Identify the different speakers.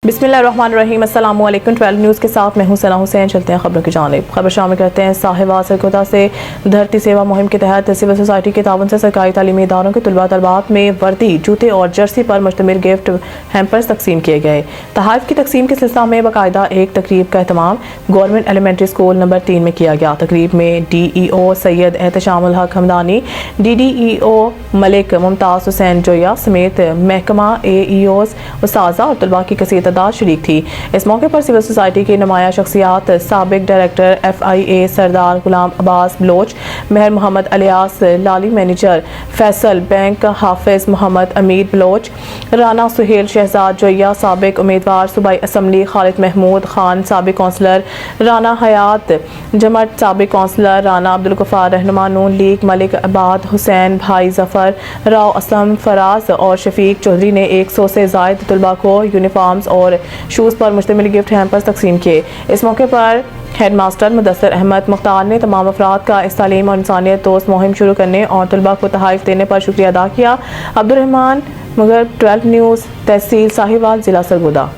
Speaker 1: बिस्मिल्लाहिर्रहमानिर्रहीम अस्सलाम वालेकुम। 12 न्यूज़ के साथ मैं हूं सना हुसैन। चलते हैं खबरों की जानिब। खबर शामिल करते हैं साहिवाल सरगोदा से। धरती सेवा मुहिम के तहत सिविल सोसाइटी के ताउन से सरकारी तालीमी इदारों के तलबा तलबात में वर्दी, जूते और जर्सी पर मुश्तमिल गिफ्ट हैम्पर्स तकसीम किए गए। तहाइफ की तकसीम के सिलसिला में बाकायदा एक तकरीब का एहतमाम गवर्नमेंट एलिमेंट्री स्कूल नंबर 3 में किया गया। तकरीब में DEO सैयद एहतशामुल हक हमदानी, DDEO मलिक मुमताज़ हुसैन जोया समेत महकमा AEOs, उस्ताज़ा और तलबा की कसीर तादाद शरीक थी। इस मौके पर सिविल सोसाइटी की नुमाया शख्सियात साबिक डायरेक्टर FIA सरदार गुलाम अब्बास बलोच, मेहर मोहम्मद अलियास लाली, मैनेजर फैसल बैंक हाफिज मोहम्मद अमीर बलोच, राना सुहेल शहजाद जोया, साबिक उम्मीदवार सूबाई असम्बली खालिद महमूद खान, साबिक कौंसलर राना हयात जमट, साबिक कौंसलर राना अब्दुल गफ्फार, रहनुमा नून लीग मलिक आबाद हुसैन, भाई जफर राव, असलम फराज और शफीक चौधरी ने 100 से ज़ायद तलबा को यूनिफॉर्म्स और शूज़ पर मुश्तमिल गिफ्ट हैम्पर्स तकसीम किए। इस मौके पर हेड मास्टर मुदस्सिर अहमद मुख्तार ने तमाम अफराद का इस तालीम और इंसानियत दोस्त मुहिम शुरू करने और तलबा को तहाइफ देने पर शुक्रिया अदा किया। अब्दुर्रहमान मुगर, 12 न्यूज़, तहसील साहिवाल, जिला सरगोदा।